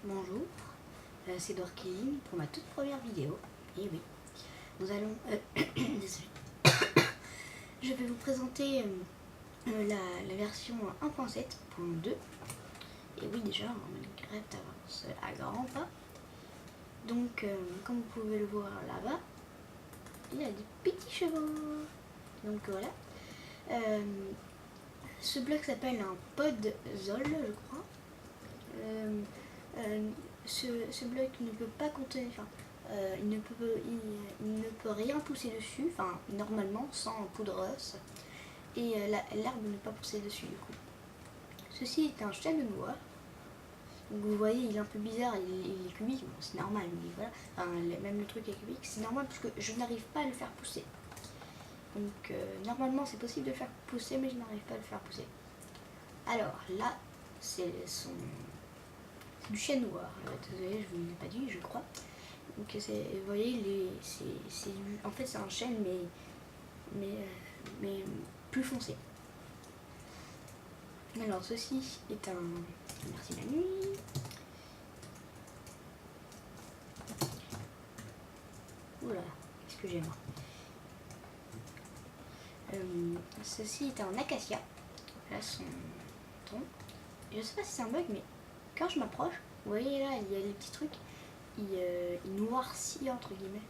Bonjour, c'est Dorkine pour ma toute première vidéo. Et oui, nous allons... désolé. Je vais vous présenter la version 1.7.2. Et oui, déjà, Minecraft avance à grands pas. Donc, comme vous pouvez le voir là-bas, il y a des petits chevaux. Donc voilà. Ce bloc s'appelle un podzol, je crois. Ce bloc ne peut pas contenir, il ne peut rien pousser dessus, enfin normalement sans poudreuse, et l'herbe ne peut pas pousser dessus du coup. Ceci est un chêne noir. Donc vous voyez, il est un peu bizarre, il est cubique, bon, c'est normal, mais voilà. Enfin, même le truc est cubique, c'est normal parce que je n'arrive pas à le faire pousser. Donc normalement c'est possible de le faire pousser, mais je n'arrive pas à le faire pousser. Alors là, c'est du chêne noir. Désolé, je ne vous l'ai pas dit, je crois. Donc vous voyez, en fait c'est un chêne mais plus foncé. Alors ceci est un... Merci la nuit. Oula, qu'est-ce que j'ai moi. Ceci est un acacia. Là son tronc. Je sais pas si c'est un bug, mais quand je m'approche, vous voyez là, il y a des petits trucs. Il noircit entre guillemets.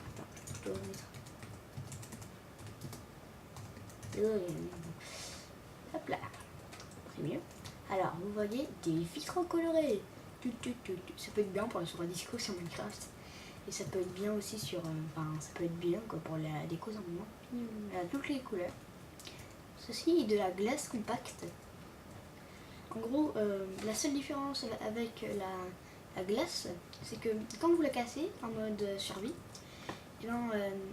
Attends, je dois vous mettre. Hop là, c'est mieux. Alors, vous voyez des vitraux colorés. Ça peut être bien pour la soirée disco sur Minecraft. Et ça peut être bien aussi sur... ça peut être bien quoi, pour la déco simplement. Toutes les couleurs. Ceci est de la glace compacte. En gros, la seule différence avec la glace, c'est que quand vous la cassez en mode survie, et ben,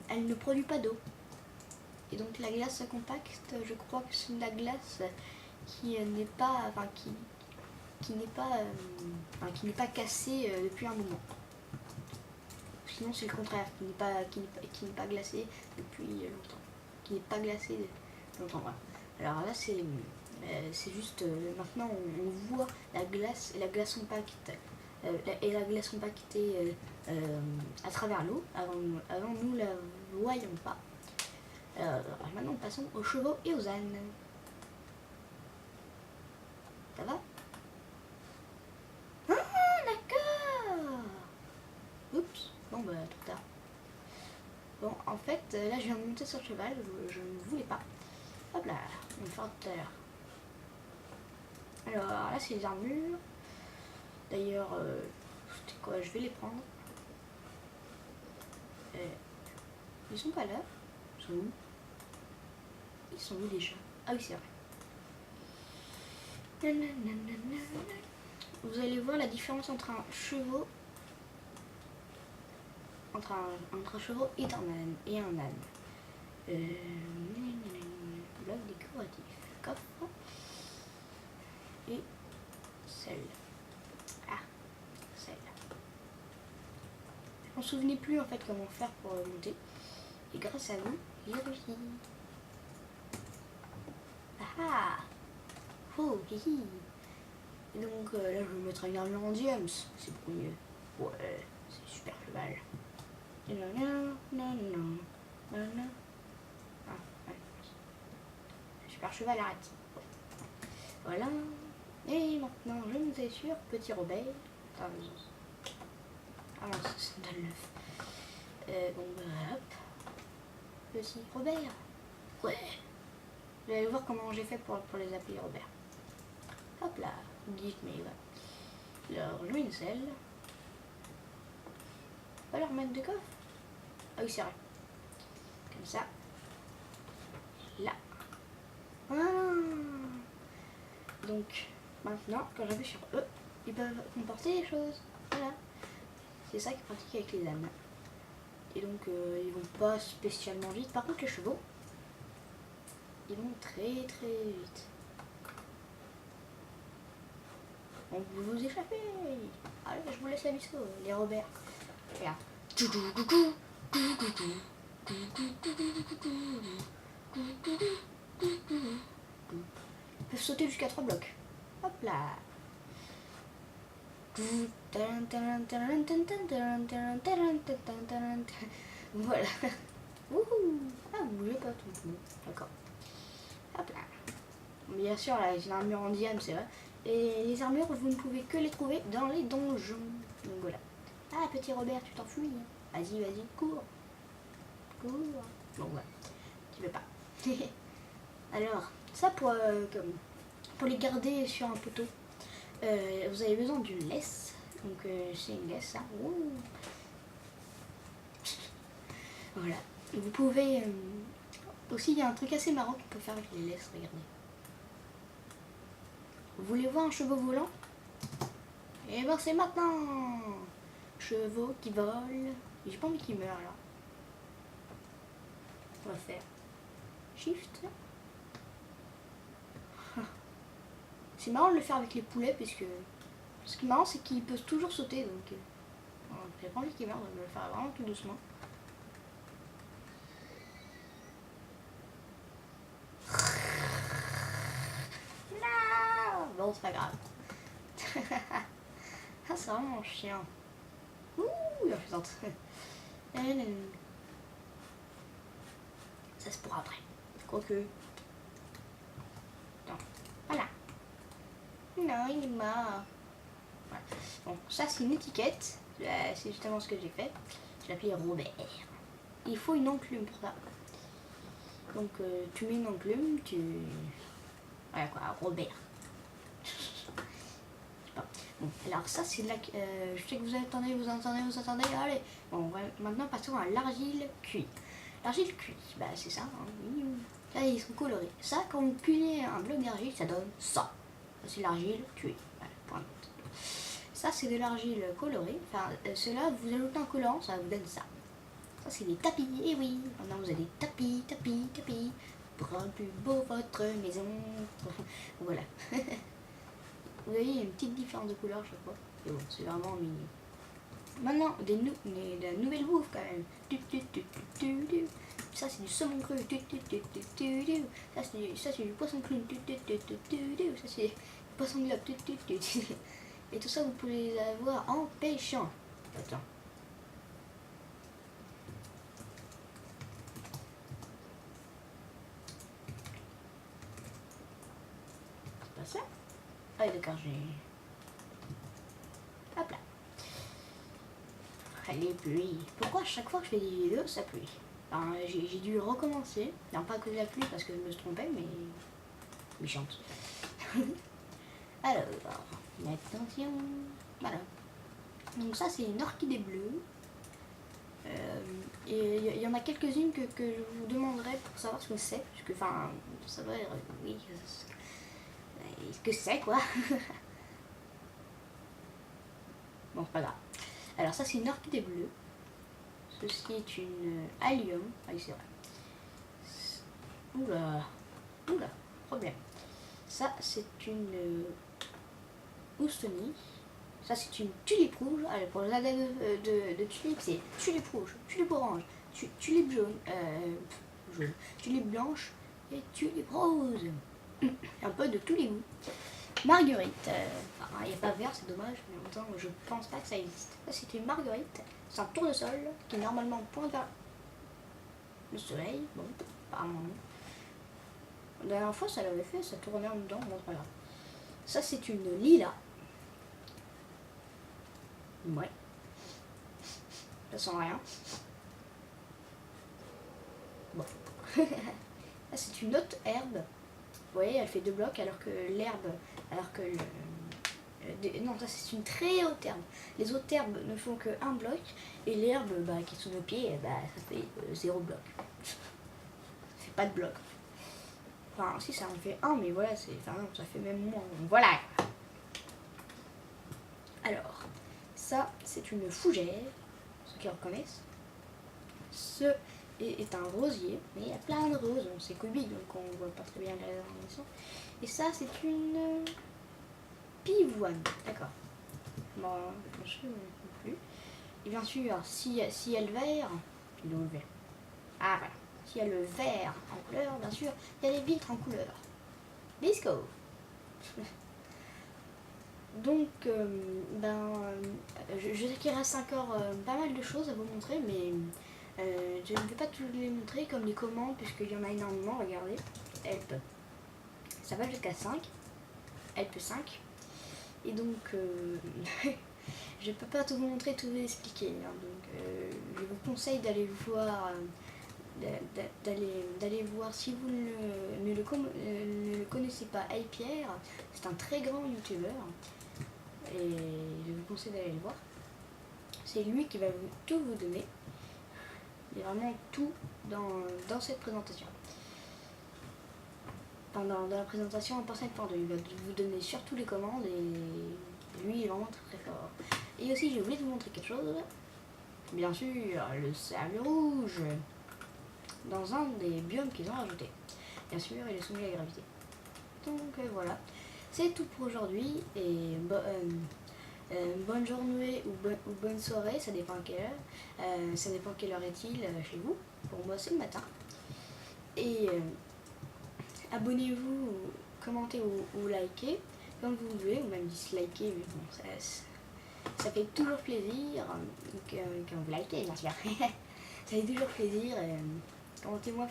elle ne produit pas d'eau. Et donc la glace compacte, je crois que c'est de la glace qui n'est pas, qui n'est pas cassée depuis un moment. Sinon c'est le contraire, qui n'est pas glacée depuis longtemps, qui n'est pas glacée longtemps. Voilà. Alors là c'est juste maintenant on voit la glace compacte et la glace compactée à travers l'eau. Avant nous la voyons pas. Alors maintenant passons aux chevaux et aux ânes. Ça va? Ah d'accord. Oups, bon bah trop tard. Bon en fait là je viens de monter sur le cheval, je ne voulais pas. Hop là, on va faire tout à l'heure. Alors là c'est les armures. D'ailleurs, c'était quoi? Je vais les prendre. Ils sont pas là. Ils sont où? Ils sont où déjà? Ah oui c'est vrai. Vous allez voir la différence entre un chevaux. Entre un chevaux et un âne. Bloc décoratif. Coffre. Et celle. Ah, celle. Je m'en souvenais plus en fait comment faire pour monter. Et grâce à vous, j'ai réussi. Ah ah. Oh, hihi. Et donc là je vais mettre une armure en diams. C'est beaucoup mieux. Ouais, c'est super cheval. Ah, ouais. Super cheval, arrête. Voilà. Et maintenant je monte sur Petit Robert. Ah non, ça donne l'œuf. Bon bah hop. Petit Robert. Ouais. Vous allez voir comment j'ai fait pour les appeler Robert. Hop là. Dites-moi, ouais. Alors, une selle. Pas leur mettre de coffre. Ah oui, c'est vrai. Comme ça. Là. Ah. Donc, maintenant, quand j'appuie sur eux, ils peuvent comporter des choses. Voilà. C'est ça qui est pratique avec les ânes. Et donc, ils vont pas spécialement vite. Par contre, les chevaux, ils vont très très vite. Donc, vous vous échappez. Allez, je vous laisse la bisco, les Robert. Regarde. Ils peuvent sauter jusqu'à 3 blocs. Hop là. Voilà. Wouhou. Ah, vous bougez pas tout le monde. D'accord. Hop là. Bien sûr, là, j'ai une armure en diamant, c'est vrai. Et les armures, vous ne pouvez que les trouver dans les donjons. Donc voilà. Ah, petit Robert, tu t'enfuis. Vas-y, vas-y, cours. Cours. Bon, voilà. Tu veux pas. Alors, ça pour les garder sur un poteau, vous avez besoin d'une laisse. Donc, c'est une laisse, ça. Ouh. Voilà. Et vous pouvez... aussi, il y a un truc assez marrant qu'on peut faire avec les laisses, regardez. Vous voulez voir un cheveu volant? Eh ben c'est maintenant. Chevaux qui volent. J'ai pas envie qu'ils meurent là. On va faire Shift. C'est marrant de le faire avec les poulets puisque ce qui est marrant c'est qu'ils peuvent toujours sauter donc j'ai pas envie qu'ils meurent, donc je vais le faire vraiment tout doucement. Non. Bon c'est pas grave. Ah c'est vraiment chiant. Ouh la puissante. Ça c'est pour après. Quoique. Non. Voilà. Non, il est mort. Voilà. Bon, ça c'est une étiquette. C'est justement ce que j'ai fait. Je l'appelais Robert. Il faut une enclume pour ça. Donc tu mets une enclume, voilà quoi, Robert. Je sais pas. Bon, alors ça c'est là que je sais que vous attendez, vous attendez. Allez. Bon, maintenant passons à l'argile cuit. L'argile cuit, bah c'est ça. Hein. Là ils sont colorés. Ça, quand vous cuisez un bloc d'argile, ça donne ça. C'est l'argile cuit. Voilà, point. Ça c'est de l'argile colorée. Enfin, cela vous ajoutez un colorant, ça vous donne ça. Ça c'est des tapis. Et oui, maintenant vous avez des tapis pour rendre plus beau votre maison. Voilà. Vous voyez, une petite différence de couleur chaque fois. Et bon, c'est vraiment mignon. Maintenant, de la nouvelle bouffe quand même. Ça c'est du saumon cru. Ça c'est du poisson clown. Ça c'est du poisson globe. Et tout ça vous pouvez les avoir en pêchant. Attends. C'est pas ça? Ah oui, d'accord, j'ai... Hop là. Allez, pluie. Pourquoi à chaque fois que je fais des vidéos, ça pluie? Enfin, j'ai dû recommencer. Non, pas que de la pluie parce que je me suis trompée, mais... méchante. Alors, attention. Voilà. Donc ça, c'est une orchidée bleue. Et il y en a quelques-unes que je vous demanderai pour savoir ce que c'est. Parce que, enfin, ça doit être... Oui, ce que c'est, quoi. Bon, c'est pas grave. Alors ça, c'est une orchidée bleue. Ceci est une allium. Ah oui, c'est vrai. Oula, problème. Ça, c'est une houstonie. Ça, c'est une tulipe rouge. Alors, pour les adeptes de tulipe, c'est tulipe rouge, tulipe orange, tulipe jaune, tulipe blanche et tulipe rose. Un peu de tous les goûts. Marguerite. Il n'y a pas vert, c'est dommage, mais en même temps, je pense pas que ça existe. Ça, c'est une marguerite. C'est un tournesol qui normalement pointe vers le soleil. Bon, apparemment non. La dernière fois, ça l'avait fait, ça tournait en dedans. Bon, c'est pas grave. Ça, c'est une lilas. Ouais. Ça sent rien. Bon. Là, c'est une autre herbe. Vous voyez, elle fait 2 blocs alors que l'herbe, non, ça c'est une très haute herbe. Les autres herbes ne font que 1 bloc et l'herbe qui est sous nos pieds, ça fait 0 bloc. Ça fait pas de bloc. Enfin, si ça en fait 1, mais voilà, enfin non, ça fait même moins. Donc, voilà. Alors, ça c'est une fougère, ceux qui reconnaissent. Ce est un rosier, mais il y a plein de roses, c'est cubique donc on voit pas très bien la dénomination. Et ça c'est une pivoine, d'accord. Bon, je ne sais plus. Et bien sûr, si y a le vert, il est où le vert? Ah voilà, s'il y a le vert en couleur, bien sûr, il y a les vitres en couleur. Disco. Donc, je sais qu'il reste encore pas mal de choses à vous montrer, mais je ne vais pas tous les montrer comme les commandes, puisqu'il y en a énormément. Regardez, help, ça va jusqu'à 5, help 5. Et donc, je peux pas tout vous montrer, tout vous expliquer. Hein. Donc, je vous conseille d'aller voir, d'aller voir si vous ne le connaissez pas. Hey Pierre, c'est un très grand youtubeur et je vous conseille d'aller le voir. C'est lui qui va tout vous donner. Il y a vraiment tout dans cette présentation. Pendant la présentation en personne par deux, il va vous donner surtout les commandes et lui il est vraiment très très fort. Et aussi j'ai oublié de vous montrer quelque chose. Bien sûr, le sable rouge dans un des biomes qu'ils ont rajouté. Bien sûr, il est soumis à la gravité. Donc voilà, c'est tout pour aujourd'hui et bonne journée ou bonne soirée, ça dépend à quelle heure. Ça dépend quelle heure est-il chez vous. Pour moi c'est le matin. Et abonnez-vous, commentez ou likez comme vous voulez, ou même dislikez, mais bon, ça fait toujours plaisir quand vous likez, bien sûr. Ça fait toujours plaisir. Commentez-moi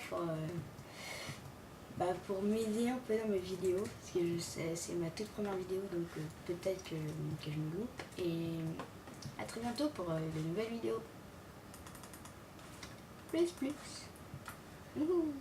pour m'aider un peu dans mes vidéos, parce que c'est ma toute première vidéo, donc peut-être que je me loupe. Et à très bientôt pour de nouvelles vidéos. Plus. Wouhou.